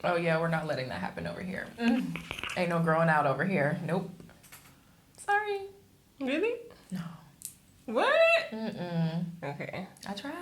Oh, yeah, we're not letting that happen over here. Ain't no growing out over here. Nope. Sorry. Really? No. What? Okay. I tried.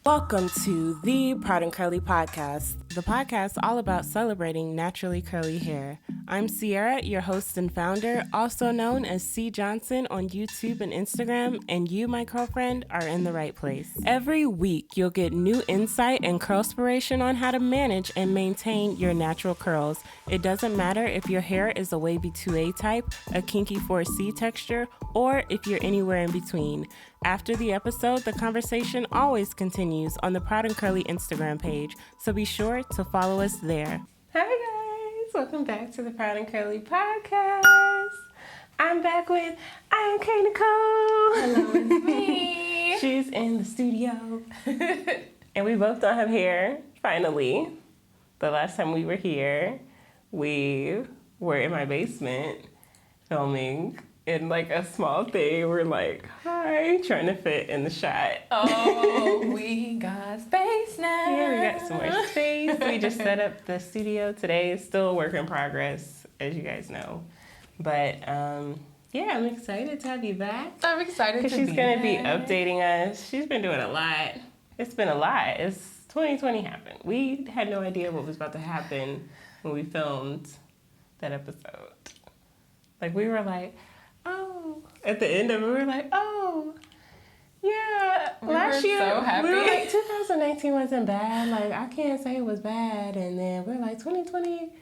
Welcome to the Proud and Curly Podcast, the podcast all about celebrating naturally curly hair. I'm Sierra, your host and founder, also known as C. Johnson on YouTube and Instagram, and you, my girlfriend, are in the right place. Every week, you'll get new insight and curlspiration on how to manage and maintain your natural curls. It doesn't matter if your hair is a wavy 2A type, a kinky 4C texture, or if you're anywhere in between. After the episode, the conversation always continues on the Proud and Curly Instagram page, so be sure to follow us there. Hi guys, welcome back to the Proud and Curly Podcast. I'm back with IAmKNicole. Hello, it's me. She's in the studio. And we both don't have hair, finally. The last time we were here, we were in my basement filming in like a small thing. We're like, hi, trying to fit in the shot. Oh, we got space now. Yeah, we got some more space. We just set up the studio today. It's still a work in progress, as you guys know. But yeah, I'm excited to have you back. I'm excited to be because she's going to be updating us. She's been doing a lot. It's been a lot. It's 2020 happened. We had no idea what was about to happen when we filmed that episode. Like, we were like, oh, at the end of it, we were like, oh, yeah, last year, so happy. We were like, 2019 wasn't bad. Like, I can't say it was bad. And then we're like, 2020,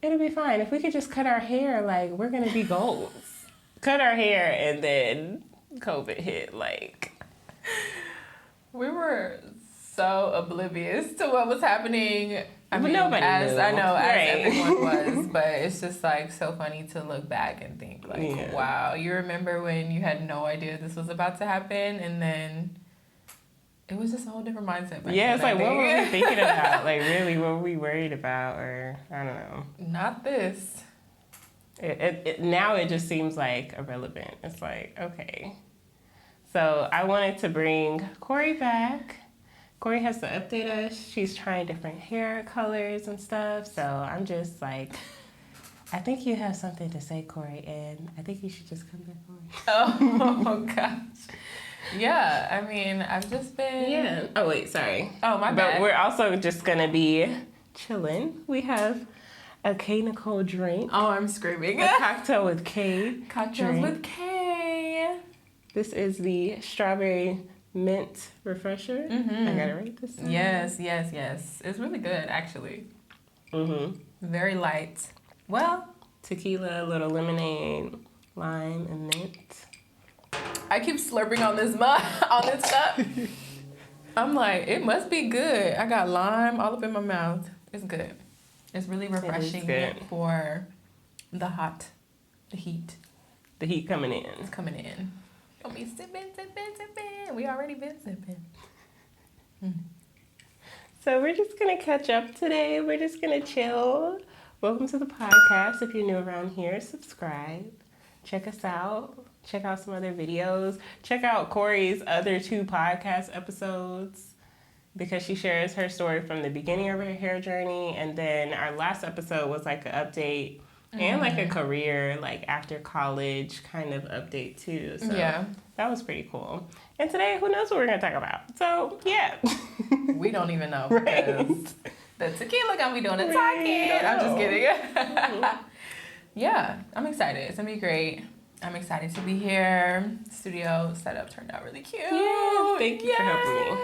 it'll be fine. If we could just cut our hair, like, we're going to be gold. Cut our hair, and then COVID hit, like. We were so oblivious to what was happening. I mean, nobody knew. I know, right. as everyone was, but it's just like so funny to look back and think like, Yeah. wow, you remember when you had no idea this was about to happen, and then it was just a whole different mindset. Yeah, it's like, what were we thinking about? Like, really, what were we worried about? Or, I don't know. Not this. Now it just seems like irrelevant. It's like, okay. So I wanted to bring Kori back. Kori has to update us. She's trying different hair colors and stuff. So I'm just like, I think you have something to say, Kori, and I think you should just come back on. Oh gosh. Yeah, I mean, I've just been... Yeah. Oh, wait, sorry. Oh, my bad. But we're also just going to be chilling. We have a IAmKNicole drink. Oh, I'm screaming. A cocktail with K. Cocktails with K. This is the strawberry mint refresher. Mm-hmm. I got it right this time. Yes. It's really good, actually. Mm-hmm. Very light. Well, tequila, a little lemonade, lime, and mint. I keep slurping on this stuff. I'm like, it must be good. I got lime all up in my mouth. It's good. It's really refreshing for the heat. The heat coming in. It's coming in. Don't be sipping. We already been sipping. So we're just going to catch up today. We're just going to chill. Welcome to the podcast. If you're new around here, subscribe. Check us out. Check out some other videos. Check out Kori's other 2 podcast episodes because she shares her story from the beginning of her hair journey. And then our last episode was like an update and like a career, like after college kind of update too. So yeah, that was pretty cool. And today, who knows what we're going to talk about? So yeah. We don't even know because the tequila got me doing the talking. I'm just kidding. Yeah, I'm excited. It's going to be great. I'm excited to be here. Studio setup turned out really cute. Yeah, thank you for helping me.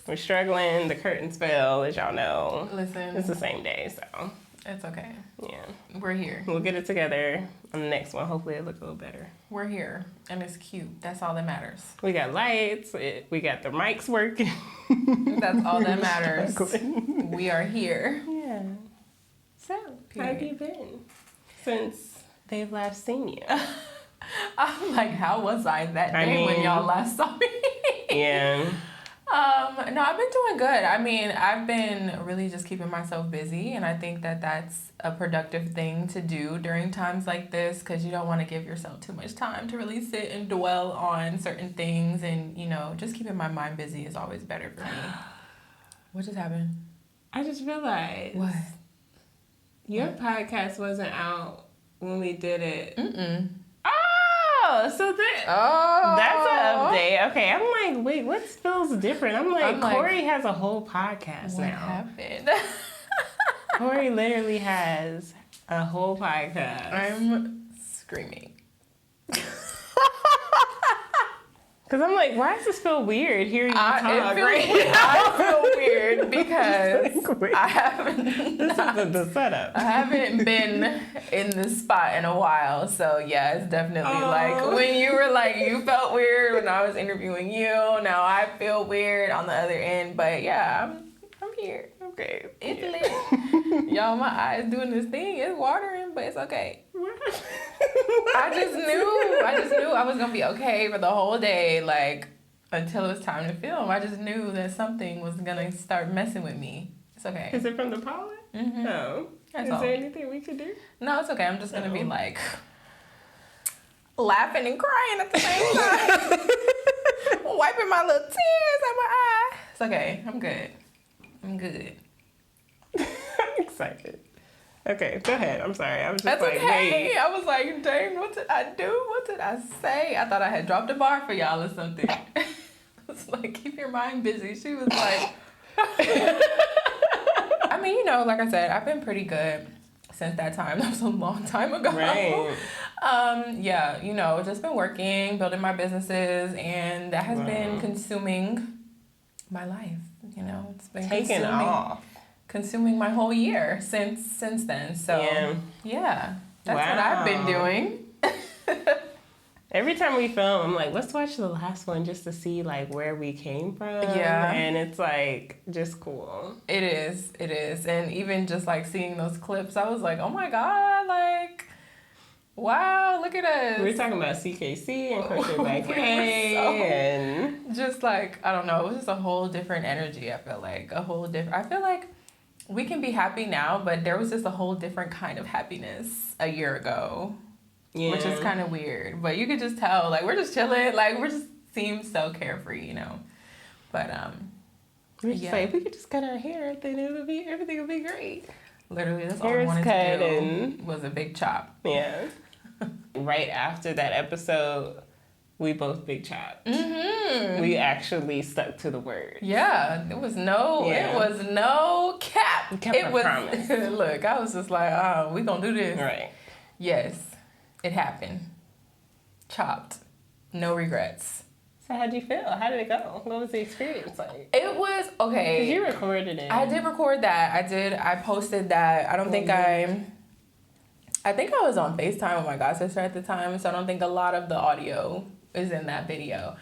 We're struggling. The curtains fell, as y'all know. Listen. It's the same day, so. It's okay. Yeah. We're here. We'll get it together on the next one. Hopefully it'll look a little better. We're here. And it's cute. That's all that matters. We got lights. We got the mics working. That's all that matters. We are here. Yeah. So, how have you been since they've last seen you? I'm like, how was I that day when y'all last saw me? Yeah. No, I've been doing good. I mean, I've been really just keeping myself busy, and I think that that's a productive thing to do during times like this because you don't want to give yourself too much time to really sit and dwell on certain things, and, you know, just keeping my mind busy is always better for me. What just happened? I just realized. What? Your podcast wasn't out when we did it. Mm-mm. Oh, so that's an update. Okay, I'm like, wait, what feels different? I'm like, Kori has a whole podcast what now. Happened? Kori literally has a whole podcast. I'm screaming. Because I'm like, why does this feel weird hearing you talk? I feel weird because I haven't. This is the setup. I haven't been in this spot in a while, so yeah, it's definitely like when you were like you felt weird when I was interviewing you. Now I feel weird on the other end, but yeah, I'm here. Okay, It's lit. Y'all, my eyes doing this thing. It's watering, but it's okay. I just knew I was gonna be okay for the whole day, like until it was time to film. I just knew that something was gonna start messing with me. It's okay. Is it from the pollen? Mm-hmm. No. Is there anything we could do? No, it's okay. I'm just gonna be like laughing and crying at the same time, wiping my little tears out my eye. It's okay. I'm good. I'm excited. Okay, go ahead. I'm sorry. I was just That's like, okay. wait. I was like, dang, what did I do? What did I say? I thought I had dropped a bar for y'all or something. It's like, keep your mind busy. She was like, I mean, like I said, I've been pretty good since that time. That was a long time ago. Right. Yeah, just been working, building my businesses, and that has been consuming my life. It's been taken off. Consuming my whole year since then. So yeah, that's what I've been doing. Every time we film, I'm like, let's watch the last one just to see like where we came from. Yeah. And it's like just cool. It is. And even just like seeing those clips, I was like, oh my God, like, wow, look at us. We were talking about CKC and Crochet by K and just like, I don't know, it was just a whole different energy. I feel like we can be happy now, but there was just a whole different kind of happiness a year ago, which is kind of weird. But you could just tell, like, we're just chilling, like, we're just seem so carefree, But we're just like, if we could just cut our hair, then everything would be great. Literally, that's all I wanted to do was a big chop. Yeah. Right after that episode, we both big chopped. Mm-hmm. We actually stuck to the word. Yeah, it was no cap. We kept our promise. Look, I was just like, oh, we gonna do this. Right. Yes, it happened. Chopped. No regrets. So how'd you feel? How did it go? What was the experience like? It was okay. 'Cause you recorded it. I did record that. I posted that. I don't think I think I was on FaceTime with my godsister at the time, so I don't think a lot of the audio is in that video.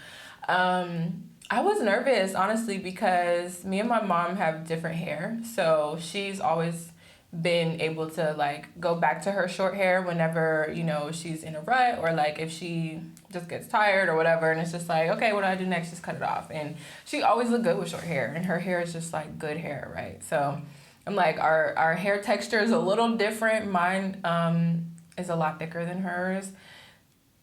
I was nervous, honestly, because me and my mom have different hair. So she's always been able to, like, go back to her short hair whenever, she's in a rut or, like, if she just gets tired or whatever. And it's just like, okay, what do I do next? Just cut it off. And she always looked good with short hair. And her hair is just, like, good hair, right? So I'm like, our hair texture is a little different. Mine is a lot thicker than hers.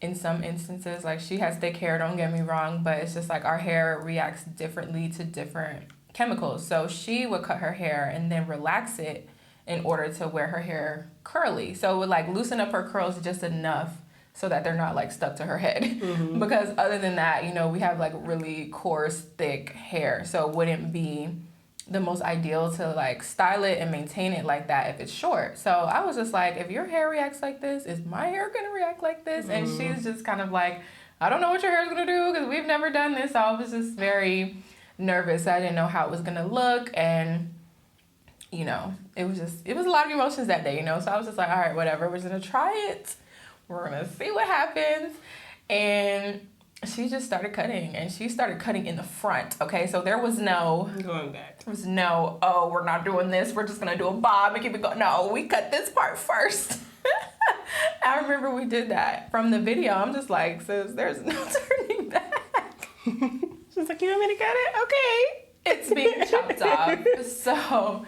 In some instances, like, she has thick hair, don't get me wrong, but it's just like our hair reacts differently to different chemicals. So she would cut her hair and then relax it in order to wear her hair curly. So it would, like, loosen up her curls just enough so that they're not, like, stuck to her head. Mm-hmm. Because other than that, we have, like, really coarse, thick hair. So it wouldn't be the most ideal to, like, style it and maintain it like that if it's short. So I was just like, if your hair reacts like this, is my hair gonna react like this? And she's just kind of like, I don't know what your hair is gonna do because we've never done this. So I was just very nervous. I didn't know how it was gonna look, and it was a lot of emotions that day, So I was just like, all right, whatever, we're just gonna try it. We're gonna see what happens. And she just started cutting, and she started cutting in the front, okay? So there was no... Going back. There was no, oh, we're not doing this. We're just going to do a bob and keep it going. No, we cut this part first. I remember we did that from the video. I'm just like, sis, there's no turning back. She's like, you want me to cut it? Okay. It's being chopped off. So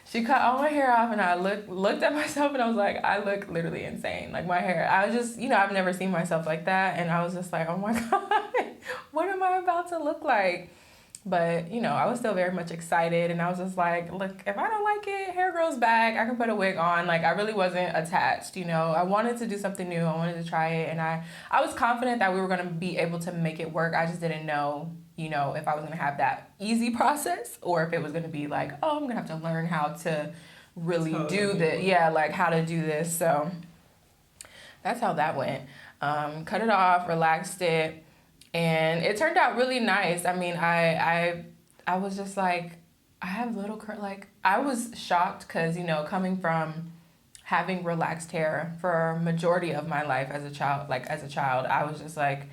she cut all my hair off, and I looked at myself, and I was like, I look literally insane. Like, my hair, I was just, I've never seen myself like that, and I was just like, oh my God, what am I about to look like? But, you know, I was still very much excited, and I was just like, look, if I don't like it, hair grows back. I can put a wig on. Like, I really wasn't attached, you know. I wanted to do something new. I wanted to try it, and I was confident that we were going to be able to make it work. I just didn't know, you know, if I was going to have that easy process or if it was going to be like, oh, I'm going to have to learn how to really do this. Yeah, like how to do this. So that's how that went. Cut it off, relaxed it. And it turned out really nice. I mean, I was just like, I have little like, I was shocked because, you know, coming from having relaxed hair for a majority of my life as a child, I was just like,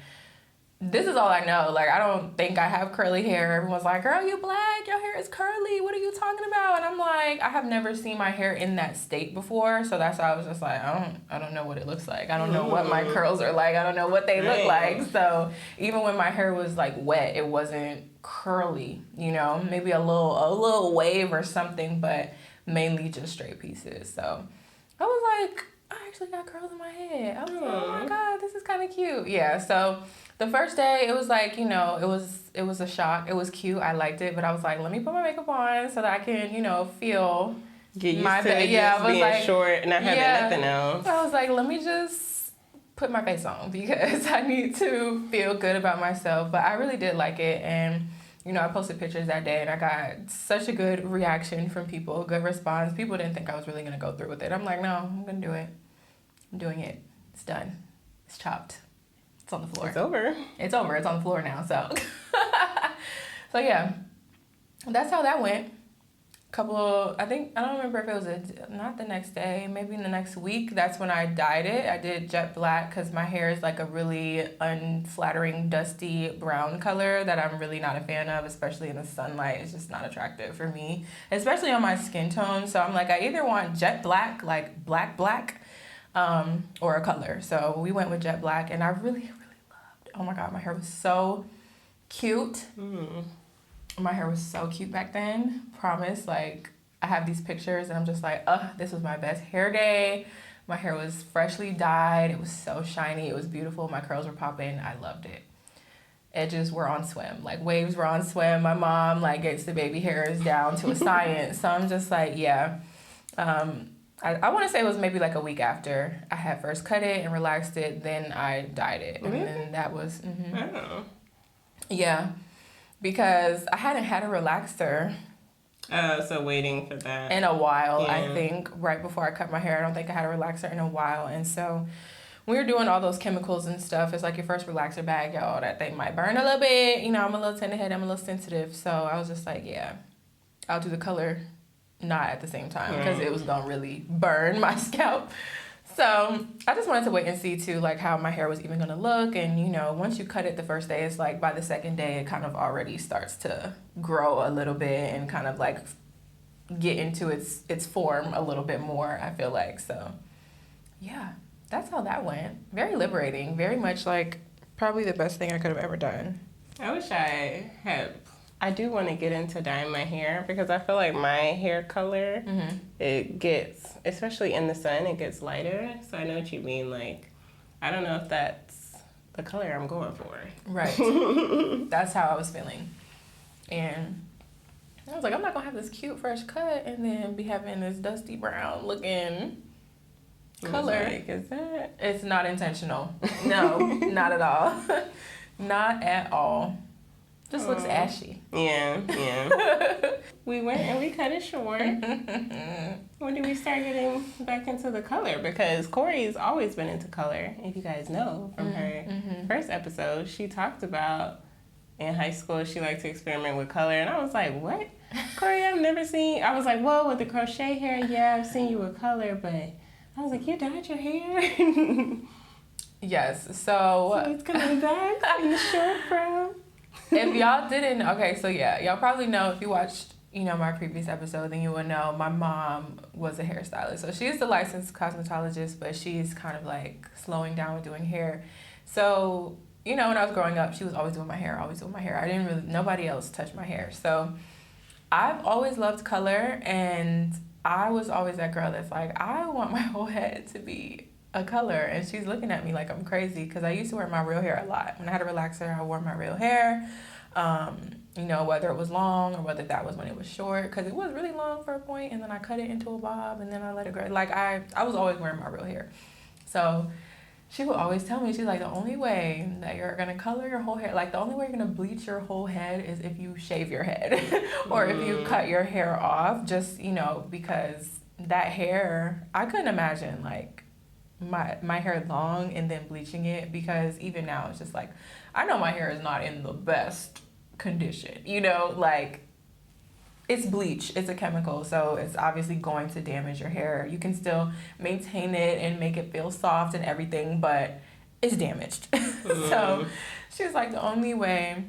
this is all I know. Like, I don't think I have curly hair. Everyone's like, girl, you black, your hair is curly. What are you talking about? And I'm like, I have never seen my hair in that state before. So that's why I was just like, I don't know what it looks like. I don't know what my curls are like. I don't know what they look like. So even when my hair was like wet, it wasn't curly, you know, maybe a little wave or something, but mainly just straight pieces. So I was like, I actually got curls in my head. I was like, oh my God, this is kind of cute. Yeah. So the first day, it was like, you know, it was a shock. It was cute. I liked it, but I was like, let me put my makeup on so that I can, you know, feel get used to it. Yeah, just being like, short, not having nothing else. I was like, let me just put my face on because I need to feel good about myself. But I really did like it, and you know, I posted pictures that day, and I got such a good reaction from people, good response. People didn't think I was really gonna go through with it. I'm like, no, I'm gonna do it. I'm doing it. It's done. It's chopped. It's on the floor. It's over. It's over. It's on the floor now. So, so yeah, that's how that went. I don't remember if it was not the next day, maybe in the next week. That's when I dyed it. I did jet black because my hair is like a really unflattering, dusty brown color that I'm really not a fan of, especially in the sunlight. It's just not attractive for me, especially on my skin tone. So I'm like, I either want jet black, like black, or a color. So we went with jet black, and I really, really loved, oh my God, my hair was so cute. My hair was so cute back then. Promise. Like, I have these pictures, and I'm just like, this was my best hair day. My hair was freshly dyed. It was so shiny. It was beautiful. My curls were popping. I loved it. Edges were on swim. Like, waves were on swim. My mom, like, gets the baby hairs down to a science. So I'm just like, yeah. I want to say it was maybe like a week after I had first cut it and relaxed it, then I dyed it. And then that was, yeah, because I hadn't had a relaxer. So waiting for that. In a while, yeah. I think, right before I cut my hair. I don't think I had a relaxer in a while. And so when we were doing all those chemicals and stuff, it's like your first relaxer bag, y'all, that thing might burn a little bit. You know, I'm a little tenderhead, I'm a little sensitive. So I was just like, yeah, I'll do the color not at the same time because it was gonna really burn my scalp. So I just wanted to wait and see too, like how my hair was even gonna look. And you know, once you cut it the first day, it's like by the second day it kind of already starts to grow a little bit and kind of like get into its form a little bit more, I feel like. So yeah, that's how that went. Very liberating, very much like probably the best thing I could have ever done. I wish I do want to get into dyeing my hair because I feel like my hair color, it gets, especially in the sun, it gets lighter. So I know what you mean. Like, I don't know if that's the color I'm going for. Right. That's how I was feeling. And I was like, I'm not going to have this cute fresh cut and then be having this dusty brown looking color. Like, is that? It's not intentional. No, not at all. Not at all. Just looks ashy. Yeah. We went and we cut it short. When did we start getting back into the color? Because Kori's always been into color. If you guys know from her first episode, she talked about in high school she liked to experiment with color. And I was like, what? Kori, I've never seen. I was like, well, with the crochet hair, yeah, I've seen you with color. But I was like, you dyed your hair? Yes. So it's coming back in the short brown. If y'all didn't, okay, so yeah, y'all probably know if you watched, you know, my previous episode, then you would know my mom was a hairstylist. So she's the licensed cosmetologist, but she's kind of like slowing down with doing hair. So, you know, when I was growing up, she was always doing my hair. Nobody else touched my hair. So I've always loved color, and I was always that girl that's like, I want my whole head to be a color. And she's looking at me like I'm crazy because I used to wear my real hair a lot. When I had a relaxer, I wore my real hair. You know, whether it was long or whether that was when it was short, because it was really long for a point, and then I cut it into a bob, and then I let it grow. Like, I was always wearing my real hair. So she would always tell me, she's like, the only way that you're going to color your whole hair, like, the only way you're going to bleach your whole head is if you shave your head or if you cut your hair off, just, you know, because that hair, I couldn't imagine, like, my hair long and then bleaching it, because even now it's just like, I know my hair is not in the best condition, you know, like, it's bleach, it's a chemical, so it's obviously going to damage your hair. You can still maintain it and make it feel soft and everything, but it's damaged. So she was like, the only way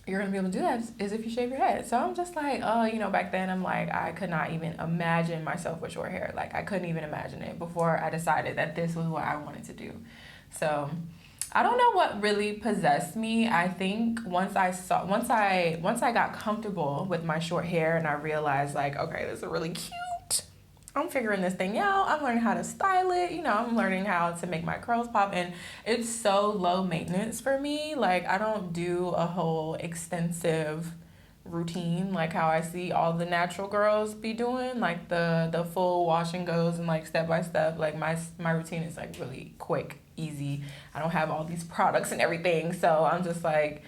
you're gonna be able to do that is if you shave your head. So I'm just like, oh, you know, back then I'm like, I could not even imagine myself with short hair. Like, I couldn't even imagine it before I decided that this was what I wanted to do. So I don't know what really possessed me. I think once I got comfortable with my short hair and I realized, like, okay, this is really cute. I'm figuring this thing out. I'm learning how to style it. You know, I'm learning how to make my curls pop, and it's so low maintenance for me. Like, I don't do a whole extensive routine like how I see all the natural girls be doing, like the full wash and goes and like step by step. Like, my routine is like really quick, easy. I don't have all these products and everything, so I'm just like,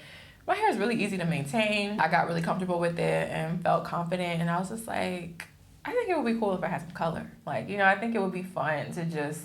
my hair is really easy to maintain. I got really comfortable with it and felt confident, and I was just like, I think it would be cool if I had some color. Like, you know, I think it would be fun to just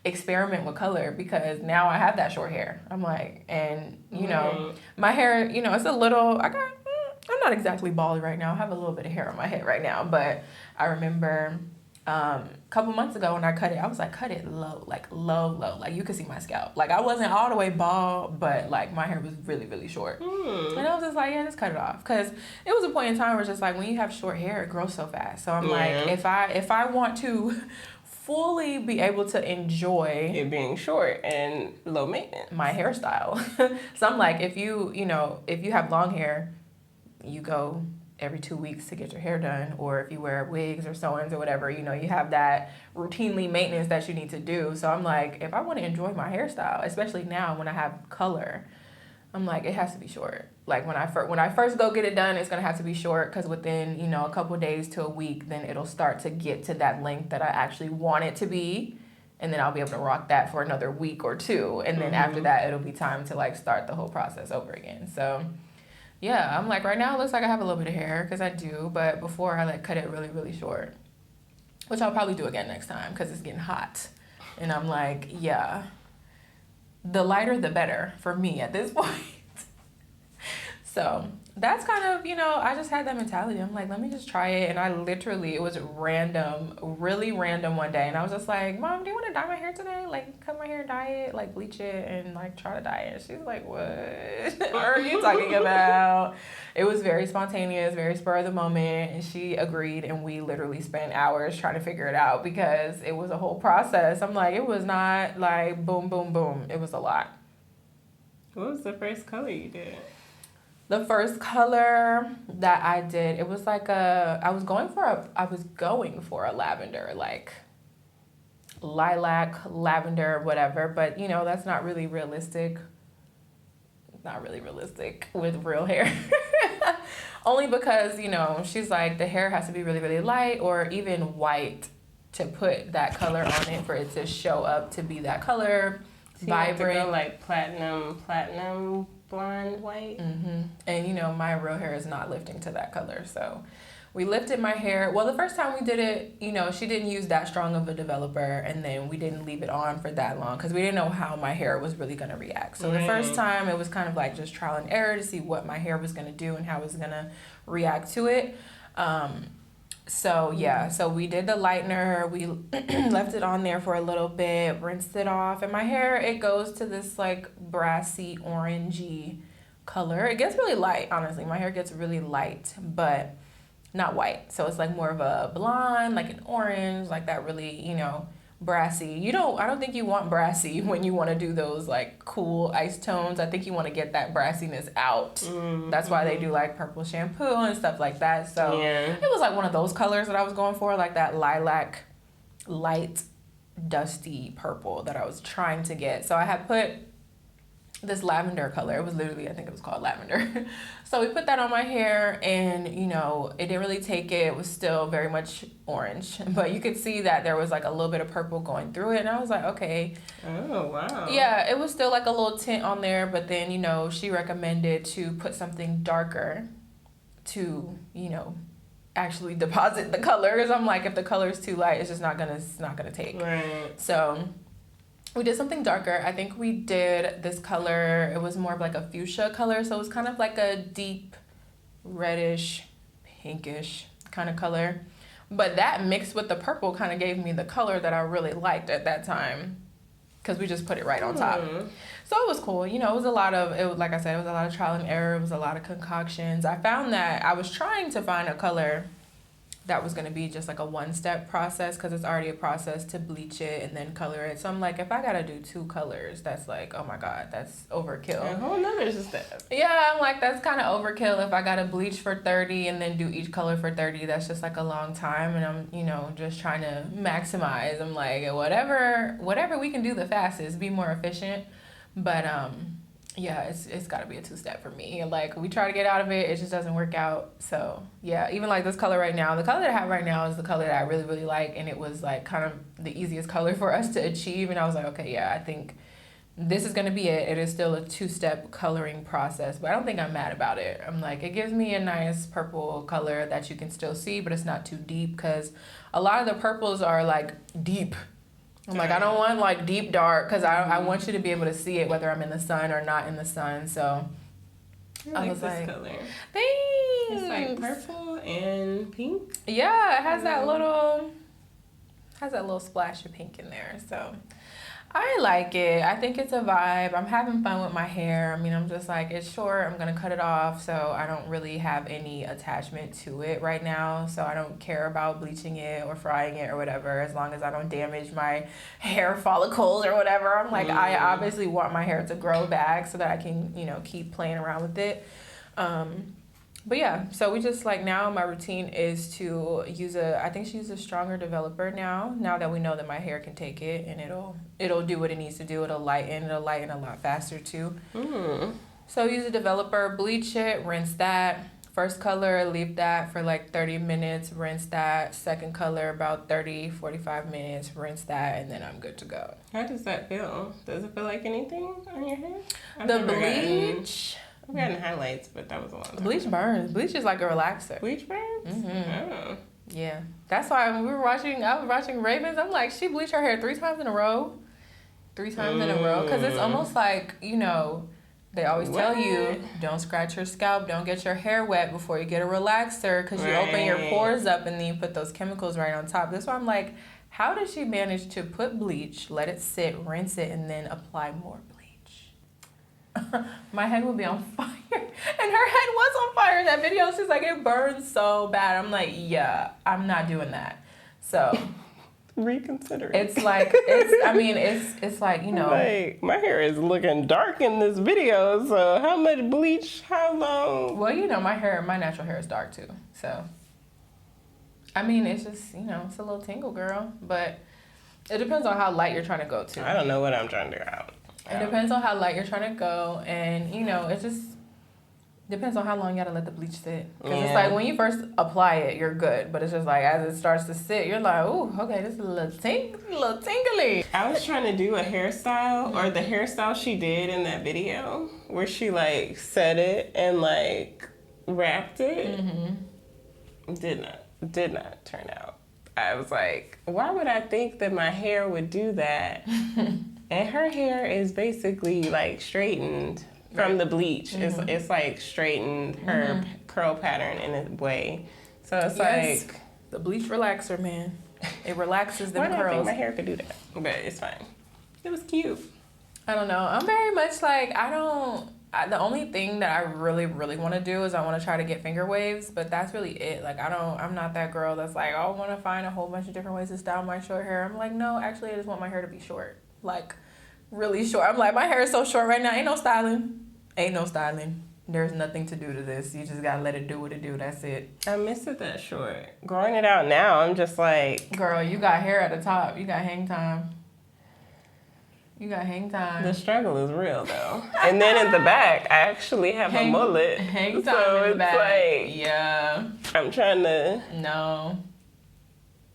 experiment with color, because now I have that short hair. I'm like, and you know, my hair, you know, it's a little, I'm not exactly bald right now. I have a little bit of hair on my head right now, but I remember a couple months ago when I cut it, I was like, cut it low, like low. Like, you could see my scalp. Like, I wasn't all the way bald, but like my hair was really, really short. And I was just like, yeah, just cut it off. Because it was a point in time where it's just like, when you have short hair, it grows so fast. So I'm like, if I want to fully be able to enjoy It being short and low maintenance, my hairstyle. So I'm like, if you have long hair, you go every 2 weeks to get your hair done, or if you wear wigs or sew-ins or whatever, you know, you have that routinely maintenance that you need to do. So I'm like, if I want to enjoy my hairstyle, especially now when I have color, I'm like, it has to be short. Like, when I first go get it done, it's gonna have to be short, because within, you know, a couple days to a week, then it'll start to get to that length that I actually want it to be, and then I'll be able to rock that for another week or two, and then after that, it'll be time to like start the whole process over again. So yeah, I'm like, right now it looks like I have a little bit of hair, because I do, but before I like cut it really, really short, which I'll probably do again next time, because it's getting hot. And I'm like, yeah, the lighter the better for me at this point. So that's kind of, you know, I just had that mentality. I'm like, let me just try it. And I literally, it was random, really random one day. And I was just like, Mom, do you want to dye my hair today? Like, cut my hair, dye it, like bleach it, and like try to dye it. She's like, what are you talking about? It was very spontaneous, very spur of the moment. And she agreed. And we literally spent hours trying to figure it out, because it was a whole process. I'm like, it was not like boom, boom, boom. It was a lot. What was the first color you did? The first color that I did, it was like I was going for a lavender, like lilac, lavender, whatever. But, you know, that's not really realistic. Not really realistic with real hair. Only because, you know, she's like, the hair has to be really, really light or even white to put that color on it, for it to show up to be that color, so vibrant. You have to go like platinum blonde white. And you know, my real hair is not lifting to that color, so we lifted my hair. Well, the first time we did it, you know, she didn't use that strong of a developer, and then we didn't leave it on for that long, because we didn't know how my hair was really going to react. So the first time it was kind of like just trial and error to see what my hair was going to do and how it was going to react to it. So yeah, so we did the lightener, we left it on there for a little bit, rinsed it off, and my hair, it goes to this like brassy orangey color. It gets really light, honestly. My hair gets really light, but not white. So it's like more of a blonde, like an orange, like that really, you know, brassy. I don't think you want brassy when you want to do those like cool ice tones. I think you want to get that brassiness out. That's why they do like purple shampoo and stuff like that. So it was like one of those colors that I was going for, like that lilac, light, dusty purple that I was trying to get. So I had put this lavender color. It was literally, I think it was called lavender. So we put that on my hair, and you know, it didn't really take it. It was still very much orange, but you could see that there was like a little bit of purple going through it, and I was like, okay. Oh, wow. Yeah, it was still like a little tint on there, but then, you know, she recommended to put something darker to, you know, actually deposit the color. Because I'm like, if the color is too light, it's not gonna take. Right. So we did something darker. I think we did this color. It was more of like a fuchsia color, so it was kind of like a deep reddish, pinkish kind of color. But that mixed with the purple kind of gave me the color that I really liked at that time, because we just put it right on top. So it was cool. You know, it was like I said, it was a lot of trial and error. It was a lot of concoctions. I found that I was trying to find a color that was going to be just like a one-step process, because it's already a process to bleach it and then color it. So I'm like, if I got to do 2 colors, that's like, oh my God, that's overkill. A whole nother step. Yeah, I'm like, that's kind of overkill. If I got to bleach for 30 and then do each color for 30, that's just like a long time. And I'm, you know, just trying to maximize. I'm like, whatever we can do the fastest, be more efficient. But yeah, it's got to be a 2-step for me. Like, we try to get out of it, it just doesn't work out. So yeah, even like this color right now, the color that I have right now is the color that I really, really like, and it was like kind of the easiest color for us to achieve. And I was like, okay, yeah, I think this is going to be it. It is still a 2-step coloring process, but I don't think I'm mad about it. I'm like, it gives me a nice purple color that you can still see, but it's not too deep, because a lot of the purples are like deep. I'm like, I don't want like deep dark, because I want you to be able to see it whether I'm in the sun or not in the sun. So I was like, color. Thanks. It's like purple and pink. Yeah, it has that little splash of pink in there. So I like it. I think it's a vibe. I'm having fun with my hair. I mean, I'm just like, it's short. I'm going to cut it off. So I don't really have any attachment to it right now. So I don't care about bleaching it or frying it or whatever, as long as I don't damage my hair follicles or whatever. I'm like, I obviously want my hair to grow back so that I can, you know, keep playing around with it. But yeah, so we just like, now my routine is to I think she uses a stronger developer now that we know that my hair can take it, and it'll do what it needs to do. It'll lighten a lot faster too. So use a developer, bleach it, rinse that. First color, leave that for like 30 minutes, rinse that. Second color, about 30, 45 minutes, rinse that, and then I'm good to go. How does that feel? Does it feel like anything on your hair? The bleach... I've gotten highlights, but that was a long time. Bleach burns. Bleach is like a relaxer. Bleach burns? Mm-hmm. Oh. Yeah. That's why when I was watching Ravens, I'm like, she bleached her hair 3 times in a row. 3 times in a row. Because it's almost like, you know, they always tell you, don't scratch your scalp, don't get your hair wet before you get a relaxer, because you open your pores up and then you put those chemicals right on top. That's why I'm like, how did she manage to put bleach, let it sit, rinse it, and then apply more bleach? My head would be on fire. And her head was on fire in that video. She's like, it burns so bad. I'm like, yeah, I'm not doing that. So reconsider. It's like, it's like, you know. Like, my hair is looking dark in this video, so how much bleach, how long? Well, you know, my natural hair is dark too. So, I mean, it's just, you know, it's a little tingle, girl. But it depends on how light you're trying to go to. I don't know what I'm trying to do out. It depends on how light you're trying to go, and you know, it just depends on how long you gotta let the bleach sit. Because it's like, when you first apply it, you're good, but it's just like, as it starts to sit, you're like, ooh, okay, this is a little tingly. I was trying to do a hairstyle, or the hairstyle she did in that video, where she like set it and like wrapped it. Did not turn out. I was like, why would I think that my hair would do that? And her hair is basically like straightened from the bleach. It's like straightened her curl pattern in a way. So it's like the bleach relaxer, man. It relaxes them curls. I think my hair could do that, but it's fine. It was cute. I don't know. I'm very much like, the only thing that I really, really want to do is I want to try to get finger waves, but that's really it. Like, I'm not that girl that's like, oh, I want to find a whole bunch of different ways to style my short hair. I'm like, no, actually, I just want my hair to be short. Like, really short. I'm like, my hair is so short right now. Ain't no styling. There's nothing to do to this. You just gotta let it do what it do. That's it. I miss it that short. Growing it out now, I'm just like, girl, you got hair at the top. You got hang time. You got hang time. The struggle is real though. And then in the back, I actually have a mullet. Hang time so in the back. Like, yeah. I'm trying to. No.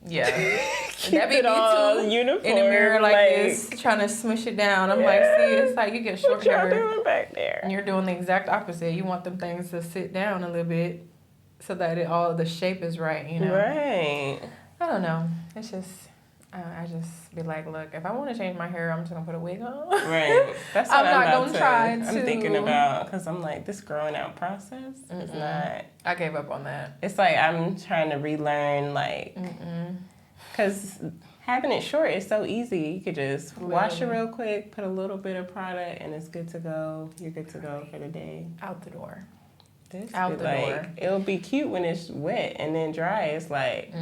Yeah. Keep That be it me all too. uniform. In the mirror like this, trying to smush it down. I'm like, see, it's like you get short what y'all hair. doing back there? And you're doing the exact opposite. You want them things to sit down a little bit so that all the shape is right, you know? Right. I don't know. It's just, I just be like, look, if I want to change my hair, I'm just going to put a wig on. Right. That's what I'm not going to try I'm thinking about, because I'm like, this growing out process is not. I gave up on that. It's like I'm trying to relearn, like, because having it short is so easy. You could just wash it real quick, put a little bit of product, and it's good to go. You're good to go for the day. Out the door. Out the door. It'll be cute when it's wet, and then dry, it's like...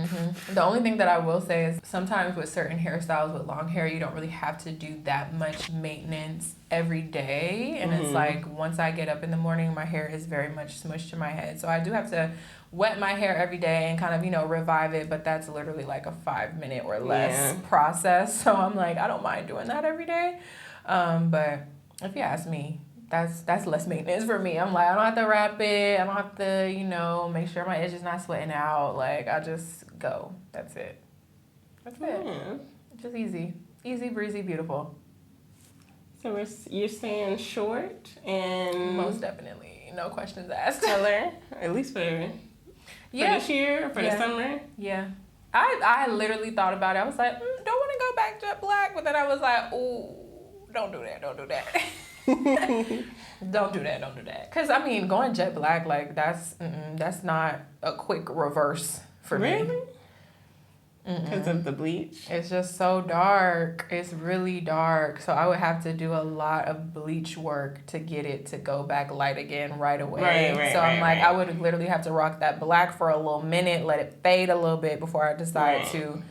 The only thing that I will say is sometimes with certain hairstyles with long hair, you don't really have to do that much maintenance every day. And it's like, once I get up in the morning, my hair is very much smushed to my head. So I do have to wet my hair every day and kind of, you know, revive it. But that's literally like a 5-minute or less process. So I'm like, I don't mind doing that every day. But if you ask me, that's less maintenance for me. I'm like, I don't have to wrap it. I don't have to, you know, make sure my edge is not sweating out. Like, I just go. That's it. That's it. Just easy. Easy, breezy, beautiful. So you're saying short and... Most definitely. No questions asked. Color, at least for this year, for the summer? Yeah. I literally thought about it. I was like, don't want to go back jet black. But then I was like, ooh, don't do that. Don't do that. Don't do that. Because, I mean, going jet black, like, that's not a quick reverse for me. Really? Because of the bleach? It's just so dark. It's really dark. So I would have to do a lot of bleach work to get it to go back light again right away. I would literally have to rock that black for a little minute, let it fade a little bit before I decide to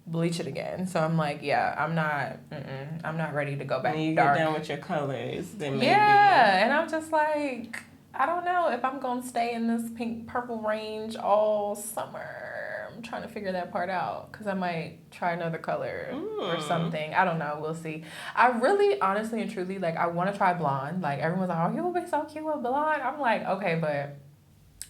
bleach it again. So I'm like, yeah, I'm not ready to go back when you dark. get done with your colors, then maybe. Yeah, and I'm just like, I don't know if I'm going to stay in this pink purple range all summer. I'm trying to figure that part out because I might try another color or something. I don't know. We'll see. I really, honestly and truly, like, I want to try blonde. Like, everyone's like, oh, you will be so cute with blonde. I'm like, okay, but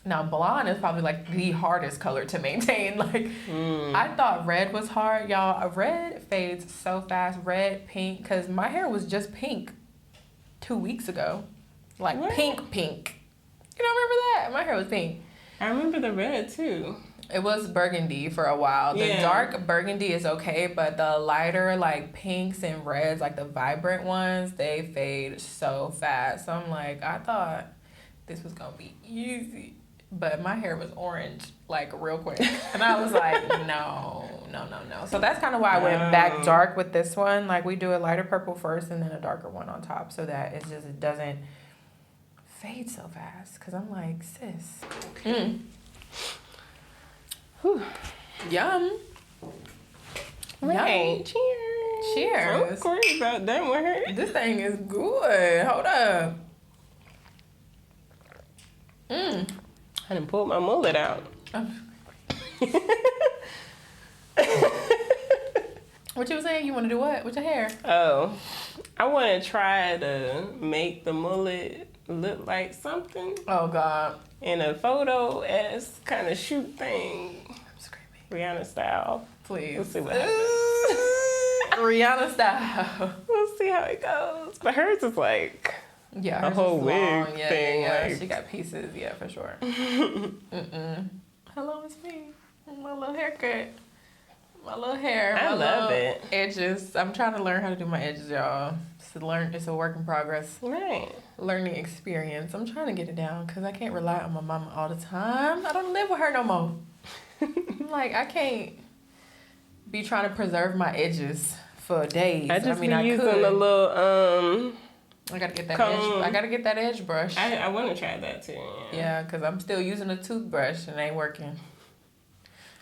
now blonde is probably, like, the hardest color to maintain. Like, I thought red was hard. Y'all, red fades so fast. Red, pink, because my hair was just pink 2 weeks ago. Like, what? Pink. You don't remember that? My hair was pink. I remember the red, too. It was burgundy for a while. The dark burgundy is okay, but the lighter, like, pinks and reds, like the vibrant ones, they fade so fast. So I'm like, I thought this was going to be easy. But my hair was orange, like, real quick. And I was like, no. So that's kind of why I went back dark with this one. Like, we do a lighter purple first and then a darker one on top so that it doesn't fade so fast. Because I'm like, sis. Whew. Yum. Right. Cheers. Cheers. Of course, about done with her. This thing is good. Hold up. I done pulled my mullet out. What you was saying? You want to do what with your hair? Oh, I want to try to make the mullet look like something. Oh, God. In a photo as kind of shoot thing. I'm screaming. Rihanna style. Please. We'll see what happens. Rihanna style. We'll see how it goes. But hers is like a whole wig thing. Yeah. Like... She got pieces. Yeah, for sure. Hello, it's me. My little haircut. My little hair. I love it. Edges. I'm trying to learn how to do my edges, y'all. It's a work in progress. Right. Learning experience. I'm trying to get it down because I can't rely on my mama all the time. I don't live with her no more. Like, I can't be trying to preserve my edges for days. I just I be using a little I gotta get that comb. edge. I gotta get that edge brush. I want to try that too. Yeah, because I'm still using a toothbrush and it ain't working.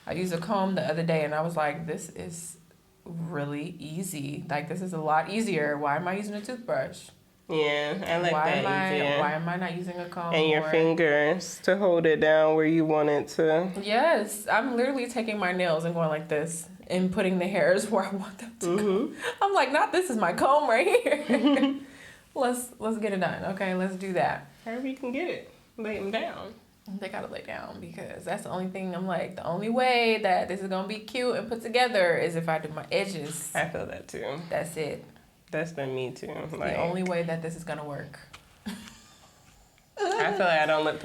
I used a comb the other day and I was like, this is really easy. Like, this is a lot easier. Why am I using a toothbrush? Yeah, I like that easier. Why am I not using a comb? And your fingers to hold it down where you want it to. Yes, I'm literally taking my nails and going like this and putting the hairs where I want them to go. I'm like, not this is my comb right here. Let's get it done. Okay, let's do that. However you can get it. Lay them down. They gotta lay down because that's the only thing. I'm like, the only way that this is gonna be cute and put together is if I do my edges. I feel that too. That's it. That's been me too. The only way that this is gonna work. I feel like I don't look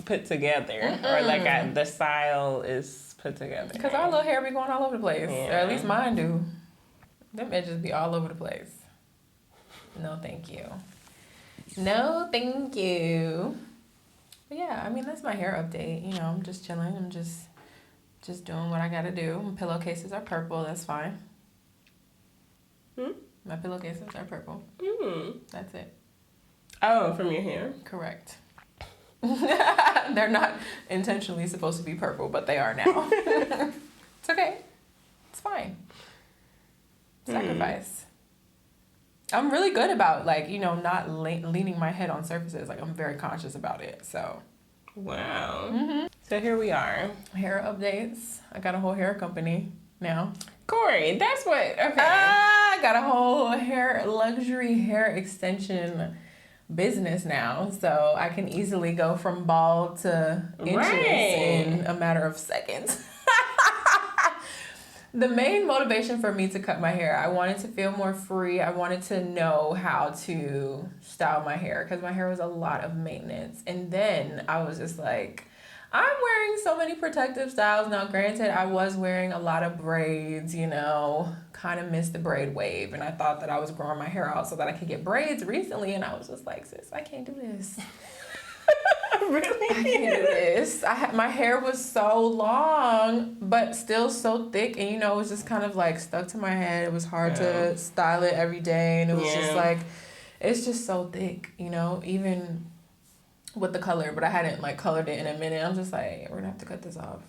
put together, or like the style is put together. Because our little hair be going all over the place, Yeah. or at least mine do. Them edges be all over the place. No, thank you. No, thank you. But yeah, I mean, that's my hair update. You know, I'm just chilling. I'm just doing what I gotta do. My pillowcases are purple. That's fine. My pillowcases are purple. That's it. Oh, from your hair? Correct. They're not intentionally supposed to be purple, but they are now. It's okay. It's fine. Sacrifice. I'm really good about, like, you know, not leaning my head on surfaces. Like, I'm very conscious about it, so. Wow. So here we are. Hair updates. I got a whole hair company now. Kori, that's what, okay. I got a whole luxury hair extension business now, so I can easily go from bald to inches in a matter of seconds. The main motivation for me to cut my hair, I wanted to feel more free. I wanted to know how to style my hair because my hair was a lot of maintenance. And then I was just like, I'm wearing so many protective styles. Now, granted, I was wearing a lot of braids, you know, kind of missed the braid wave. And I thought that I was growing my hair out so that I could get braids recently. And I was just like, sis, I can't do this. Really? I can't do this. My hair was so long, but still so thick. And, you know, it was just kind of like stuck to my head. It was hard to style it every day. And it was just like, it's just so thick, you know, even with the color. But I hadn't like colored it in a minute. I'm just like, we're going to have to cut this off.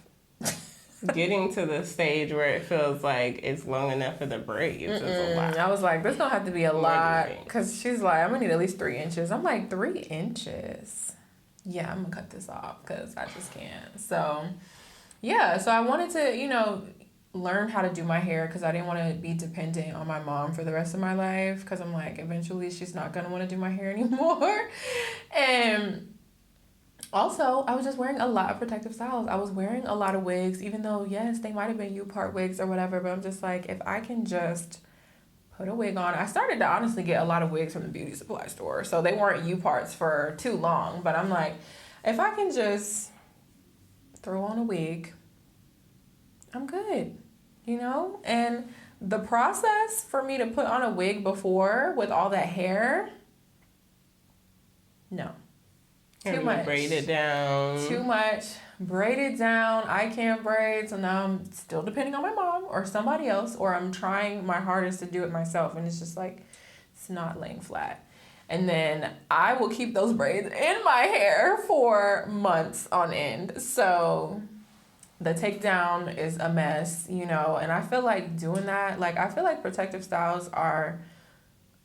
Getting to the stage where it feels like it's long enough for the braids is a lot. I was like, this going to have to be a lot. Because she's like, I'm going to need at least 3 inches. I'm like, 3 inches? Yeah, I'm going to cut this off because I just can't. So, yeah. So I wanted to, you know, learn how to do my hair because I didn't want to be dependent on my mom for the rest of my life because I'm like, eventually she's not going to want to do my hair anymore. And also, I was just wearing a lot of protective styles. I was wearing a lot of wigs, even though, yes, they might have been U-part wigs or whatever, but I'm just like, if I can just put a wig on. I started to honestly get a lot of wigs from the beauty supply store, so they weren't U-parts for too long, but I'm like, if I can just throw on a wig, I'm good, you know? And the process for me to put on a wig before with all that hair, no. Too much. Braid it down. Too much. Braid it down. I can't braid, so now I'm still depending on my mom or somebody else, or I'm trying my hardest to do it myself, and it's just like, it's not laying flat. And then I will keep those braids in my hair for months on end. So the takedown is a mess, you know, and I feel like doing that, like, I feel like protective styles are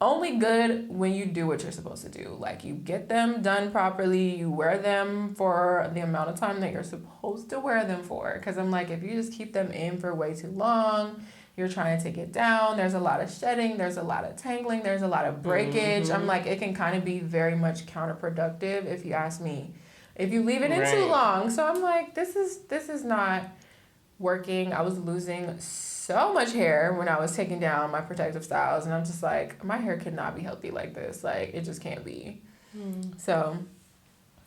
only good when you do what you're supposed to do. Like, you get them done properly, you wear them for the amount of time that you're supposed to wear them for. Because I'm like, if you just keep them in for way too long, you're trying to take it down, there's a lot of shedding, there's a lot of tangling, there's a lot of breakage. I'm like, it can kind of be very much counterproductive if you ask me, if you leave it in too long. So I'm like, this is not working. I was losing so much hair when I was taking down my protective styles, and I'm just like, my hair could not be healthy like this. Like, it just can't be. So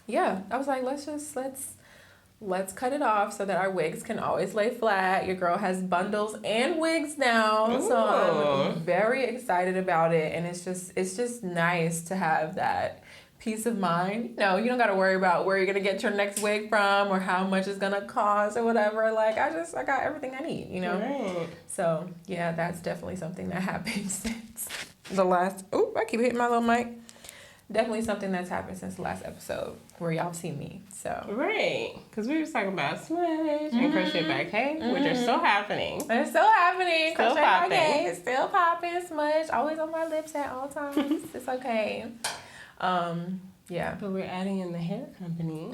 yeah, I was like, let's cut it off so that our wigs can always lay flat. Your girl has bundles and wigs now. Ooh. So I'm very excited about it, and it's just nice to have that peace of mind. You know, you don't got to worry about where you're going to get your next wig from or how much it's going to cost or whatever. Like, I got everything I need, you know? Right. So, yeah, that's definitely something that happened since the last... Ooh, I keep hitting my little mic. Definitely something that's happened since the last episode where y'all see me, so... Right. Because we was talking about smudge and crochet back hay, which are still happening. They're still happening. Still crochet popping. back hay, still popping. Smudge, always on my lips at all times. It's okay. Yeah. But we're adding in the hair company.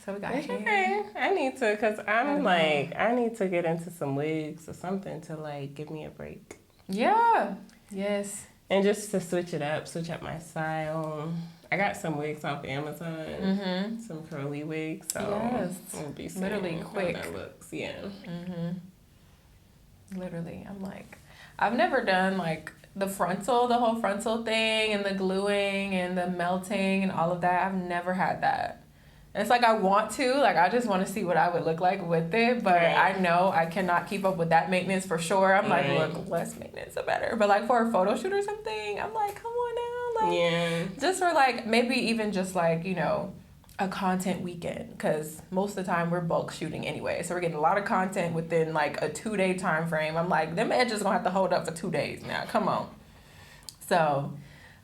So we got It's hair. okay. I need to, because I need to get into some wigs or something to, like, give me a break. Yeah. Yes. And just to switch up my style. I got some wigs off Amazon, some curly wigs, so Yes. we'll be seeing Literally how quick. that looks. Yeah. Literally. I'm like, I've never done like the whole frontal thing and the gluing and the melting and all of that. I've never had that. And it's like I want to, like I just want to see what I would look like with it, but Right. I know I cannot keep up with that maintenance for sure. I'm like, Right. look, less maintenance the better. But like for a photo shoot or something, I'm like, come on now, like Yeah. just for like maybe even just like, you know, a content weekend, because most of the time we're bulk shooting anyway, so we're getting a lot of content within like a 2-day time frame. I'm like, them edges gonna have to hold up for 2 days now, come on. So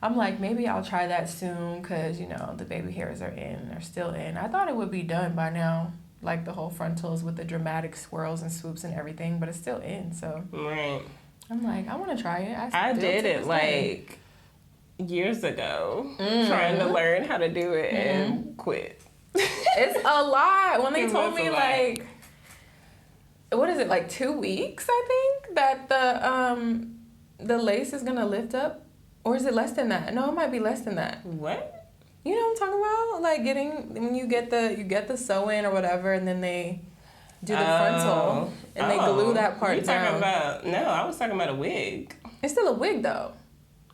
I'm like, maybe I'll try that soon, because you know the baby hairs are in, they're still in. I thought it would be done by now, like the whole frontals with the dramatic swirls and swoops and everything, but it's still in. So Right. I'm like, I want to try it. I still did to it this day. like years ago, trying to learn how to do it and quit. It's a lot. When they It told was a me lot. like, what is it, like 2 weeks, I think, that the lace is gonna lift up, or is it less than that? No, it might be less than that. What? You know what I'm talking about? Like when you get the sew in or whatever, and then they do the frontal and they glue that part You down. talking about? No, I was talking about a wig. It's still a wig though.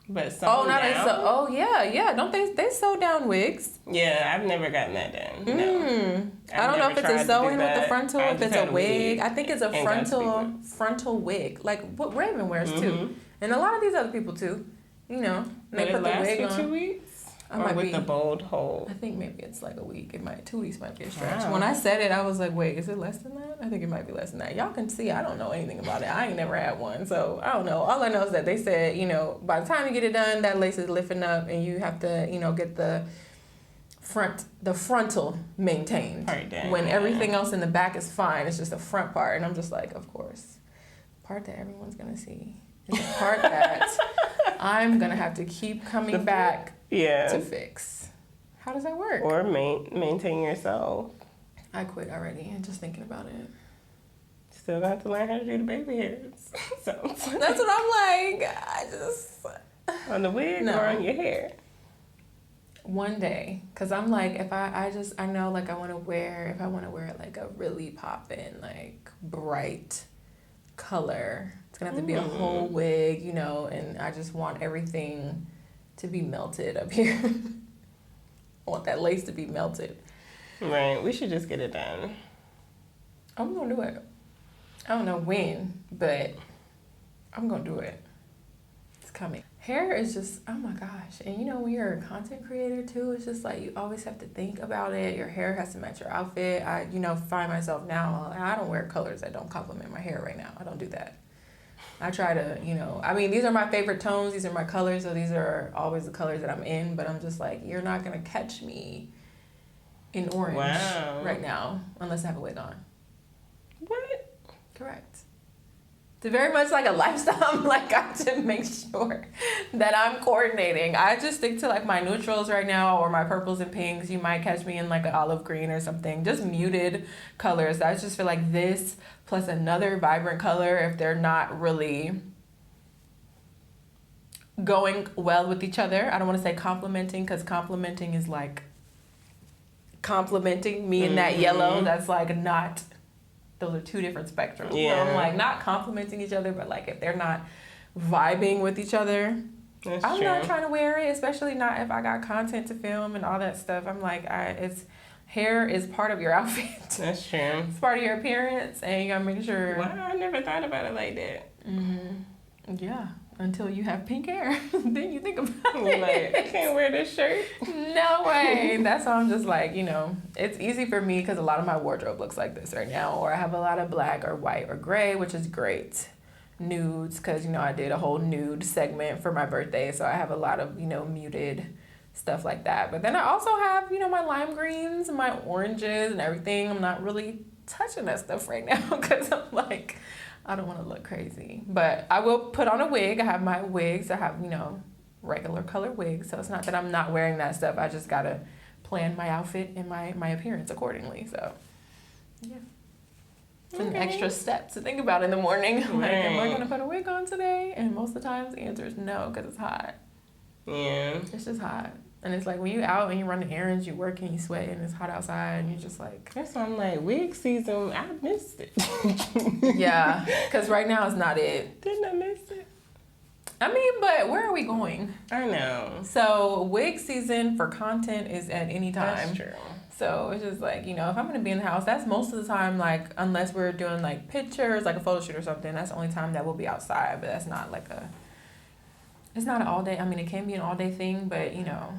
But Oh, not down? oh yeah. Don't they sew down wigs? Yeah, I've never gotten that done. No. I don't know if it's a sew-in with the frontal, I if it's just a had wig. I think it's a and got frontal wig, like what Raven wears too, and a lot of these other people too. You know, But they it put the lasts wig for on. 2 weeks? I Or might with be- the bold hole? I think maybe it's like a week. 2 weeks might be a stretch. Wow. When I said it, I was like, wait, is it less than that? I think it might be less than that. Y'all can see I don't know anything about it. I ain't never had one, so I don't know. All I know is that they said, you know, by the time you get it done, that lace is lifting up, and you have to, you know, get the frontal maintained. Part down, When yeah. everything else in the back is fine, it's just the front part, and I'm just like, of course, part that everyone's gonna see is the part that I'm gonna have to keep coming back Yeah. to fix. How does that work? Or maintain yourself. I quit already and just thinking about it. Still got to learn how to do the baby hairs. So That's what I'm like. I just on the wig No. or on your hair. one day, cause I'm like, if I know like if I want to wear like a really poppin', like bright color, it's gonna have to be a whole wig, you know, and I just want everything to be melted up here. I want that lace to be melted. Right. We should just get it done. I'm gonna do it. I don't know when, but I'm gonna do it. It's coming. Hair is just, oh my gosh. And you know, when you're a content creator too, it's just like you always have to think about it. Your hair has to match your outfit. I, you know, find myself now, I don't wear colors that don't complement my hair right now. I don't do that. I try to, you know, I mean, these are my favorite tones. These are my colors. So these are always the colors that I'm in. But I'm just like, you're not going to catch me in orange right now unless I have a wig on. What? Correct. It's very much like a lifestyle. I'm like, got to make sure that I'm coordinating. I just stick to like my neutrals right now or my purples and pinks. You might catch me in like an olive green or something. Just muted colors. I just feel like this plus another vibrant color, if they're not really going well with each other. I don't want to say complementing, because complementing is like complimenting me in that yellow. That's like not... Those are two different spectrums. Yeah. So I'm like not complimenting each other, but like if they're not vibing with each other, That's I'm true. not trying to wear it, especially not if I got content to film and all that stuff. I'm like, hair is part of your outfit. That's true. It's part of your appearance, and you gotta make sure. Wow, I never thought about it like that. Yeah, until you have pink hair, then you think about I'm it. like, I can't wear this shirt. No way. That's why I'm just like, you know, it's easy for me because a lot of my wardrobe looks like this right now. Or I have a lot of black or white or gray, which is great. Nudes, because, you know, I did a whole nude segment for my birthday. So I have a lot of, you know, muted stuff like that. But then I also have, you know, my lime greens and my oranges and everything. I'm not really touching that stuff right now because I'm like, I don't want to look crazy. But I will put on a wig. I have my wigs. I have, you know, regular color wigs. So it's not that I'm not wearing that stuff. I just gotta plan my outfit and my appearance accordingly. So yeah. It's an extra step to think about in the morning. Like, am I gonna put a wig on today? And most of the times the answer is no, because it's hot. Yeah. It's just hot. And it's like when you out and you run the errands, you work and you sweat and it's hot outside and you're just like... That's why I'm like, wig season, I missed it. Yeah, because right now it's not it. Didn't I miss it? I mean, but where are we going? I know. So wig season for content is at any time. That's true. So it's just like, you know, if I'm going to be in the house, that's most of the time, like, unless we're doing, like, pictures, like a photo shoot or something, that's the only time that we'll be outside. But that's not, like, it's not an all-day, I mean, it can be an all-day thing, but, you know,